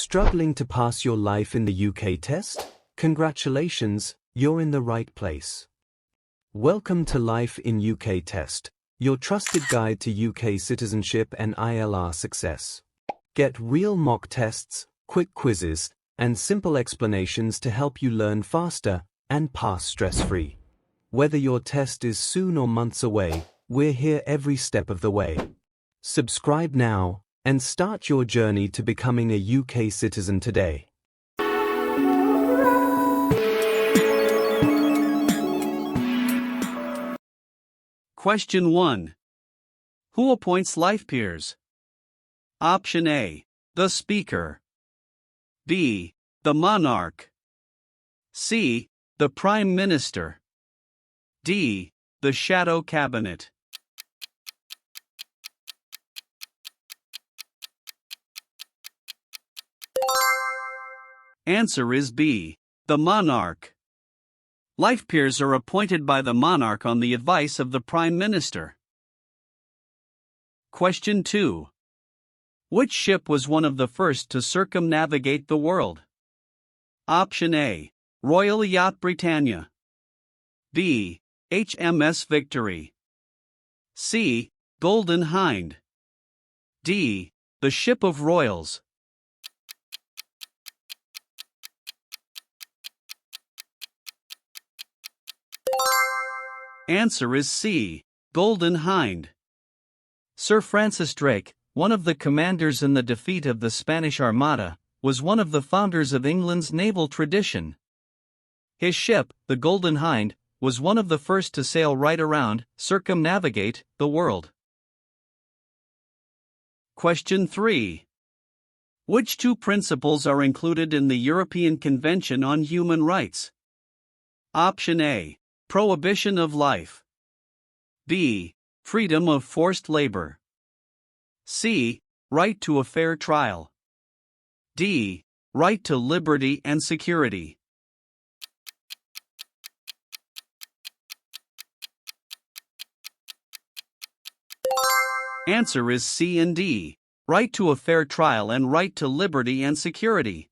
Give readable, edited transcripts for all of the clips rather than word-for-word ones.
Struggling to pass your life in the UK test? Congratulations, you're in the right place. Welcome to Life in UK Test, your trusted guide to UK citizenship and ILR success. Get real mock tests, quick quizzes, and simple explanations to help you learn faster and pass stress-free. Whether your test is soon or months away, we're here every step of the way. Subscribe now and start your journey to becoming a UK citizen today. Question 1. Who appoints life peers? Option A. The Speaker. B. The Monarch. C. The Prime Minister. D. The Shadow Cabinet. Answer is B. The Monarch. Life peers are appointed by the monarch on the advice of the Prime Minister. Question 2. Which ship was one of the first to circumnavigate the world? Option A. Royal Yacht Britannia. B. HMS Victory. C. Golden Hind. D. The Ship of Royals. Answer is C. Golden Hind. Sir Francis Drake, one of the commanders in the defeat of the Spanish Armada, was one of the founders of England's naval tradition. His ship, the Golden Hind, was one of the first to sail right around, circumnavigate, the world. Question 3. Which two principles are included in the European Convention on Human Rights? Option A. Prohibition of life. B. Freedom of forced labor. C. Right to a fair trial. D. Right to liberty and security. Answer is C and D. Right to a fair trial and right to liberty and security.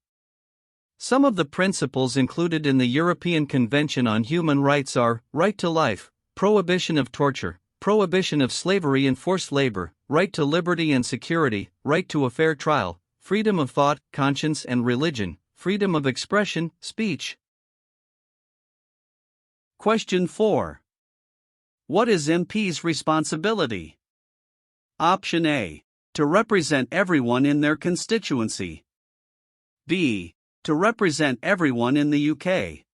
Some of the principles included in the European Convention on Human Rights are right to life, prohibition of torture, prohibition of slavery and forced labor, right to liberty and security, right to a fair trial, freedom of thought, conscience and religion, freedom of expression, speech. Question 4. What is MP's responsibility? Option A. To represent everyone in their constituency. B. To represent everyone in the UK.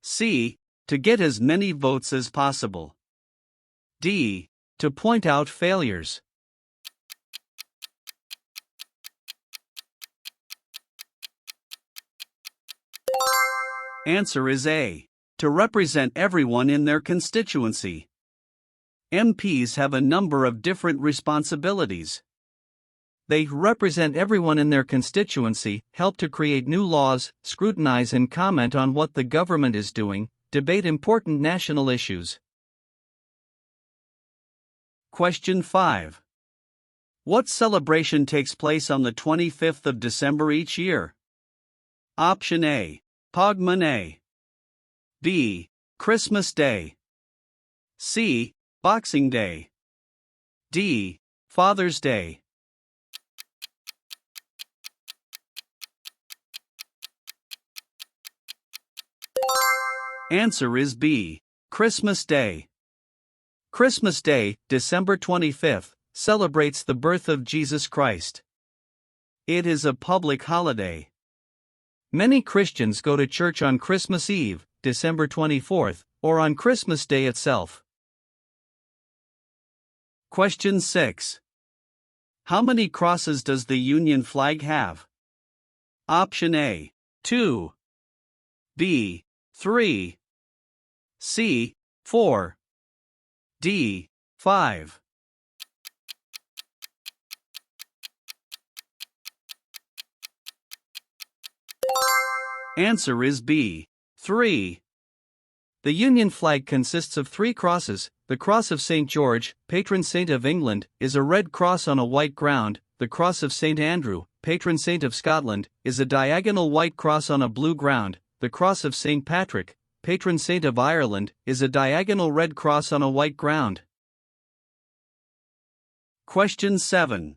C. To get as many votes as possible. D. To point out failures. Answer is A. To represent everyone in their constituency. MPs have a number of different responsibilities. They represent everyone in their constituency, help to create new laws, scrutinize and comment on what the government is doing, debate important national issues. Question 5. What celebration takes place on the 25th of December each year? Option A. Hogmanay. B. Christmas Day. C. Boxing Day. D. Father's Day. Answer is B. Christmas Day. Christmas Day, December 25th, celebrates the birth of Jesus Christ. It is a public holiday. Many Christians go to church on Christmas Eve, December 24th, or on Christmas Day itself. Question 6. How many crosses does the Union flag have? Option A. 2. B. 3. C. 4. D. 5. Answer is B. 3. The Union flag consists of 3 crosses. The Cross of St. George, patron saint of England, is a red cross on a white ground, the Cross of St. Andrew, patron saint of Scotland, is a diagonal white cross on a blue ground. The Cross of St. Patrick, patron saint of Ireland, is a diagonal red cross on a white ground. Question 7.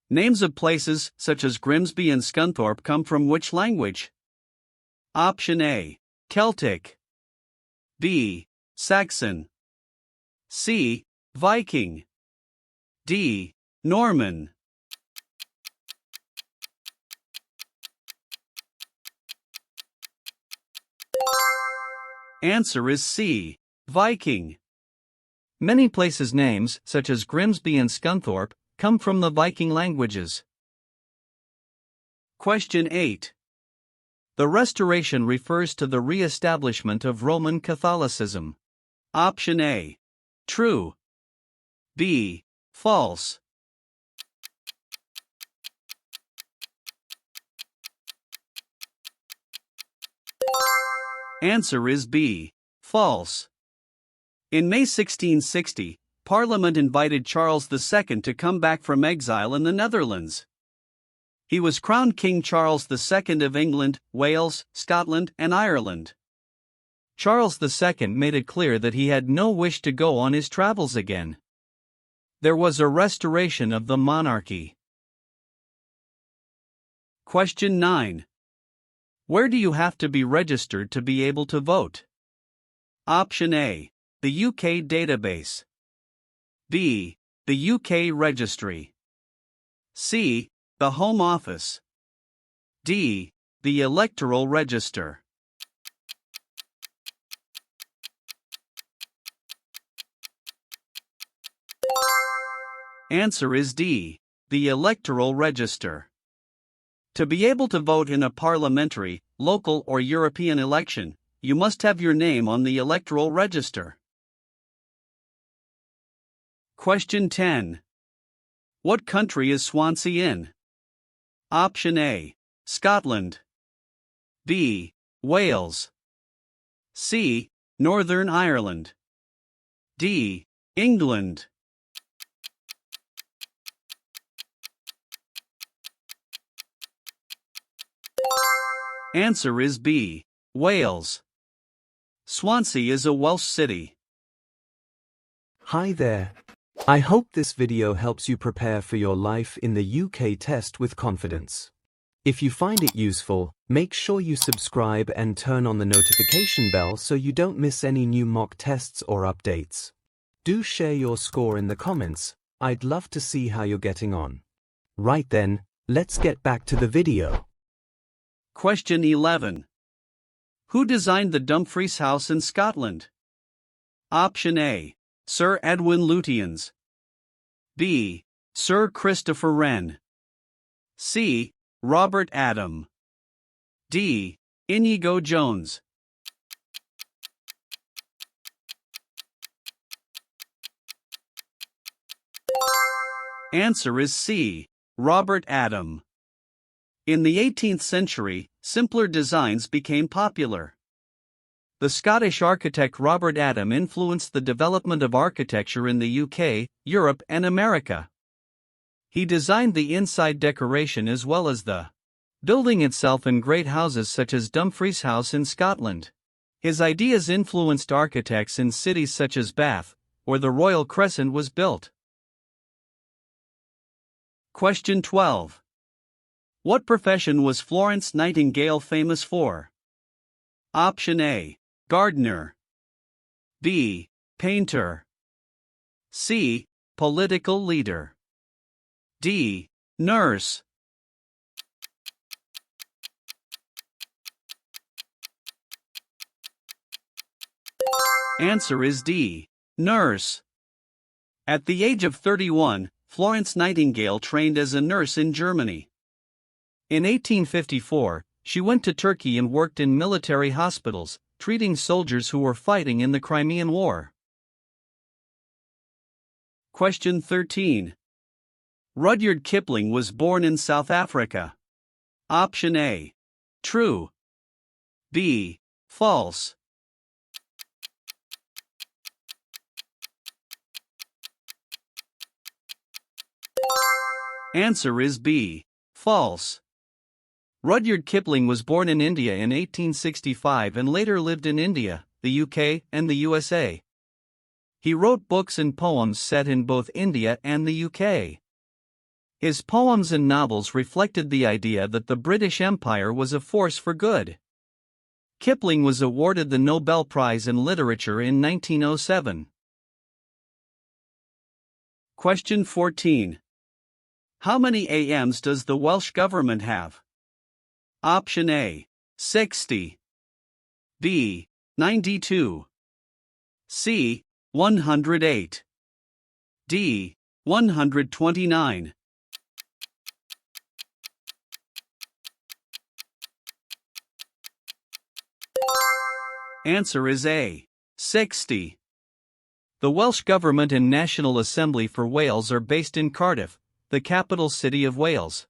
Names of places, such as Grimsby and Scunthorpe, come from which language? Option A. Celtic. B. Saxon. C. Viking. D. Norman. Answer is C. Viking. Many places' names, such as Grimsby and Scunthorpe, come from the Viking languages. Question 8. The Restoration refers to the re-establishment of Roman Catholicism. Option A. True. B. False. Answer is B. False. In May 1660, Parliament invited Charles II to come back from exile in the Netherlands. He was crowned King Charles II of England, Wales, Scotland, and Ireland. Charles II made it clear that he had no wish to go on his travels again. There was a restoration of the monarchy. Question 9. Where do you have to be registered to be able to vote? Option A. The UK database. B. The UK registry. C. The Home Office. D. The Electoral Register. Answer is D. The Electoral Register. To be able to vote in a parliamentary, local, or European election, you must have your name on the Electoral Register. Question 10. What country is Swansea in? Option A. Scotland. B. Wales. C. Northern Ireland. D. England. Answer is B. Wales. Swansea is a Welsh city. Hi there. I hope this video helps you prepare for your life in the UK test with confidence. If you find it useful, make sure you subscribe and turn on the notification bell so you don't miss any new mock tests or updates. Do share your score in the comments. I'd love to see how you're getting on. Right then, let's get back to the video. Question 11. Who designed the Dumfries House in Scotland? Option A. Sir Edwin Lutyens. B. Sir Christopher Wren. C. Robert Adam. D. Inigo Jones. Answer is C. Robert Adam. In the 18th century, simpler designs became popular. The Scottish architect Robert Adam influenced the development of architecture in the UK, Europe, and America. He designed the inside decoration as well as the building itself in great houses such as Dumfries House in Scotland. His ideas influenced architects in cities such as Bath, where the Royal Crescent was built. Question 12. What profession was Florence Nightingale famous for? Option A. Gardener. B. Painter. C. Political leader. D. Nurse. Answer is D. Nurse. At the age of 31, Florence Nightingale trained as a nurse in Germany. In 1854, she went to Turkey and worked in military hospitals, treating soldiers who were fighting in the Crimean War. Question 13. Rudyard Kipling was born in South Africa. Option A. True. B. False. Answer is B. False. Rudyard Kipling was born in India in 1865 and later lived in India, the UK, and the USA. He wrote books and poems set in both India and the UK. His poems and novels reflected the idea that the British Empire was a force for good. Kipling was awarded the Nobel Prize in Literature in 1907. Question 14. How many AMs does the Welsh government have? Option A. 60. B. 92. C. 108. D. 129. Answer is A. 60. The Welsh Government and National Assembly for Wales are based in Cardiff, the capital city of Wales.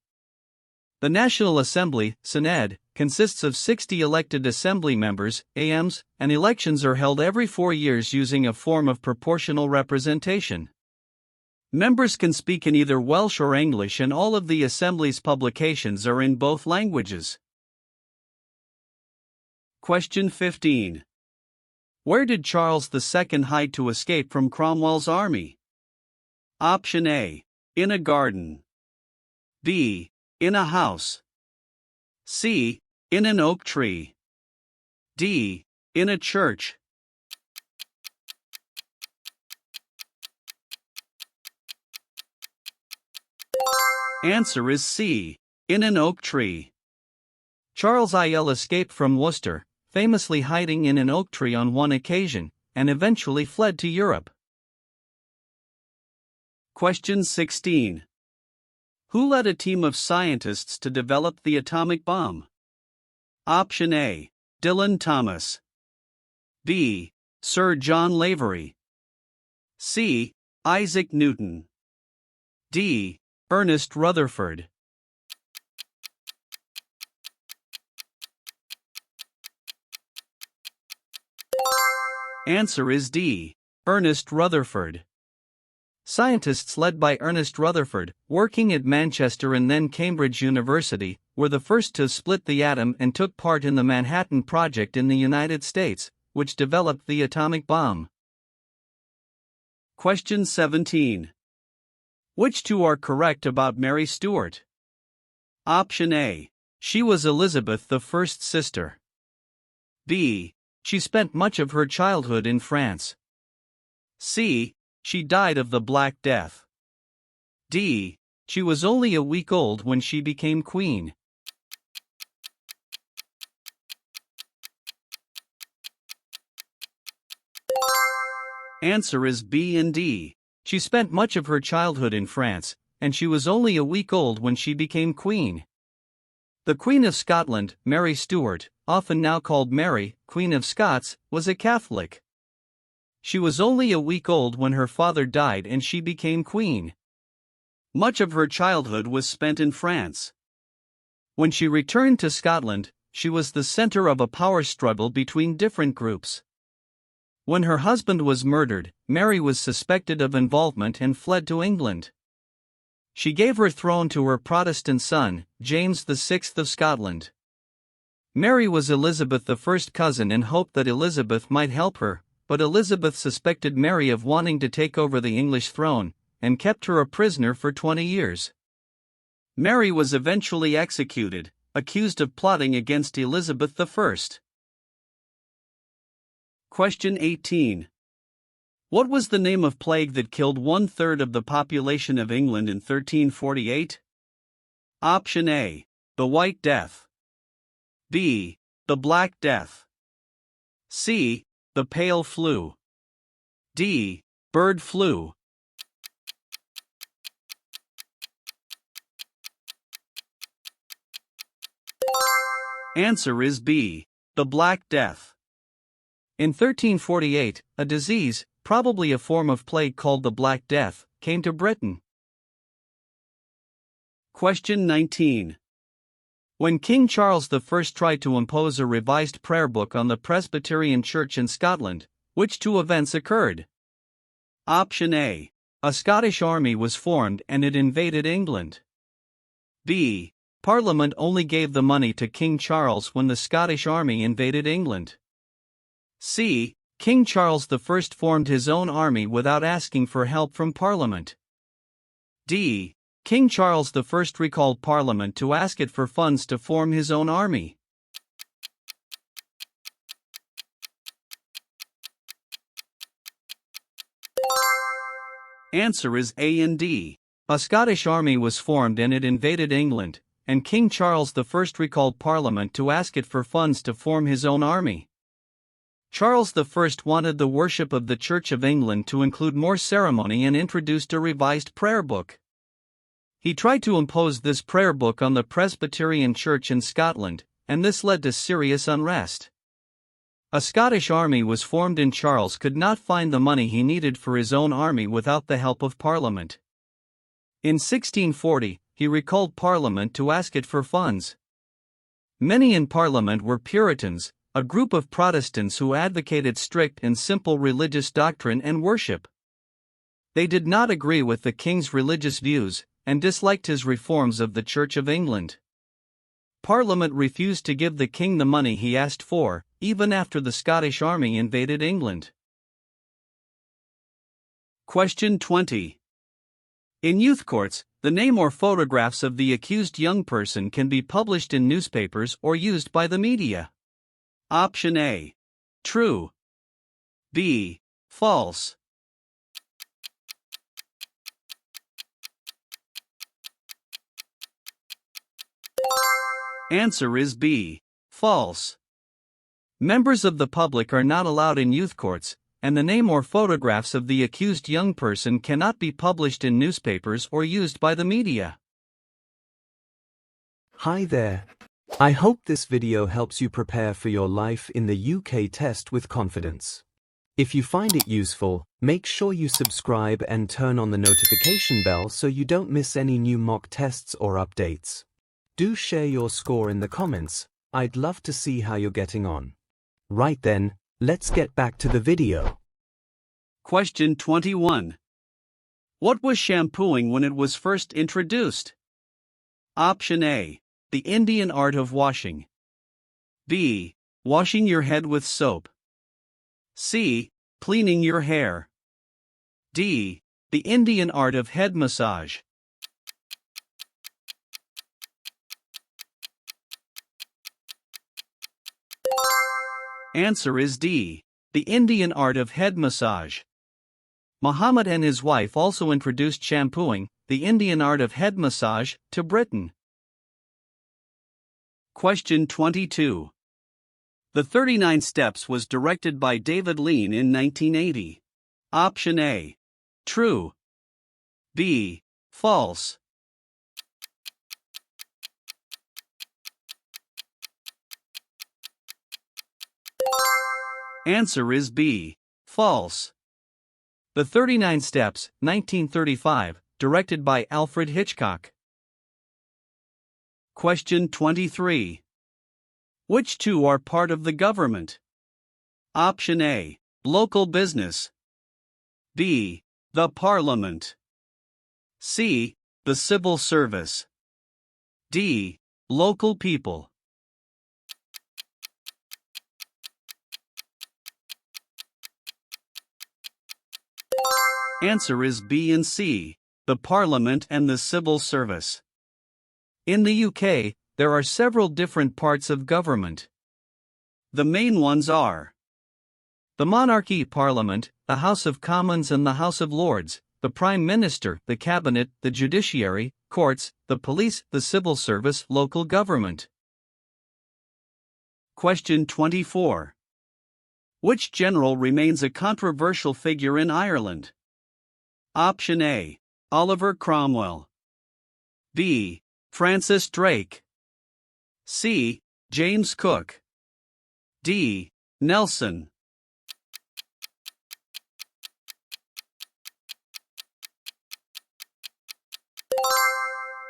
The National Assembly, Senedd, consists of 60 elected assembly members, AMs, and elections are held every 4 years using a form of proportional representation. Members can speak in either Welsh or English, and all of the Assembly's publications are in both languages. Question 15. Where did Charles II hide to escape from Cromwell's army? Option A. In a garden. B. In a house. C. In an oak tree. D. In a church. Answer is C. In an oak tree. Charles IL escaped from Worcester, famously hiding in an oak tree on one occasion, and eventually fled to Europe. Question 16. Who led a team of scientists to develop the atomic bomb? Option A. Dylan Thomas. B. Sir John Lavery. C. Isaac Newton. D. Ernest Rutherford. Answer is D. Ernest Rutherford. Scientists led by Ernest Rutherford, working at Manchester and then Cambridge University, were the first to split the atom and took part in the Manhattan Project in the United States, which developed the atomic bomb. Question 17. Which two are correct about Mary Stuart? Option A. She was Elizabeth I's sister. B. She spent much of her childhood in France. C. She died of the Black Death. D. She was only a week old when she became queen. Answer is B and D. She spent much of her childhood in France, and she was only a week old when she became queen. The Queen of Scotland, Mary Stuart, often now called Mary, Queen of Scots, was a Catholic. She was only a week old when her father died and she became queen. Much of her childhood was spent in France. When she returned to Scotland, she was the center of a power struggle between different groups. When her husband was murdered, Mary was suspected of involvement and fled to England. She gave her throne to her Protestant son, James VI of Scotland. Mary was Elizabeth I's cousin and hoped that Elizabeth might help her, but Elizabeth suspected Mary of wanting to take over the English throne, and kept her a prisoner for 20 years. Mary was eventually executed, accused of plotting against Elizabeth I. Question 18. What was the name of plague that killed 1/3 of the population of England in 1348? Option A. The White Death. B. The Black Death. C. The Pale Flu. D. Bird Flu. Answer is B. The Black Death. In 1348, a disease, probably a form of plague called the Black Death, came to Britain. Question 19. When King Charles I tried to impose a revised prayer book on the Presbyterian Church in Scotland, which two events occurred? Option A. A Scottish army was formed and it invaded England. B. Parliament only gave the money to King Charles when the Scottish army invaded England. C. King Charles I formed his own army without asking for help from Parliament. D. King Charles I recalled Parliament to ask it for funds to form his own army. Answer is A and D. A Scottish army was formed and it invaded England, and King Charles I recalled Parliament to ask it for funds to form his own army. Charles I wanted the worship of the Church of England to include more ceremony and introduced a revised prayer book. He tried to impose this prayer book on the Presbyterian Church in Scotland, and this led to serious unrest. A Scottish army was formed and Charles could not find the money he needed for his own army without the help of Parliament. In 1640, he recalled Parliament to ask it for funds. Many in Parliament were Puritans, a group of Protestants who advocated strict and simple religious doctrine and worship. They did not agree with the king's religious views, and disliked his reforms of the Church of England. Parliament refused to give the king the money he asked for, even after the Scottish army invaded England. Question 20. In youth courts, the name or photographs of the accused young person can be published in newspapers or used by the media. Option A. True. B. False. Answer is B. False. Members of the public are not allowed in youth courts, and the name or photographs of the accused young person cannot be published in newspapers or used by the media. Hi there. I hope this video helps you prepare for your life in the UK test with confidence. If you find it useful, make sure you subscribe and turn on the notification bell so you don't miss any new mock tests or updates. Do share your score in the comments. I'd love to see how you're getting on. Right then, let's get back to the video. Question 21. What was shampooing when it was first introduced? Option A. The Indian art of washing. B. Washing your head with soap. C. Cleaning your hair. D. The Indian art of head massage. Answer is D. The Indian art of head massage. Muhammad and his wife also introduced shampooing, the Indian art of head massage, to Britain. Question 22. The 39 Steps was directed by David Lean in 1980. Option A. True. B. False. Answer is B. False. The 39 Steps, 1935, directed by Alfred Hitchcock. Question 23. Which two are part of the government? Option A. Local business. B. The Parliament. C. The Civil Service. D. Local people. Answer is B and C, the Parliament and the Civil Service. In the UK, there are several different parts of government. The main ones are the monarchy, Parliament, the House of Commons and the House of Lords, the Prime Minister, the Cabinet, the Judiciary, courts, the police, the civil service, local government. Question 24. Which general remains a controversial figure in Ireland? Option A. Oliver Cromwell. B. Francis Drake. C. James Cook. D. Nelson.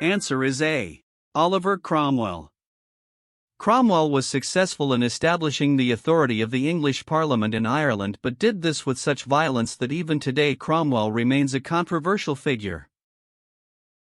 Answer is A. Oliver Cromwell. Cromwell was successful in establishing the authority of the English Parliament in Ireland, but did this with such violence that even today Cromwell remains a controversial figure.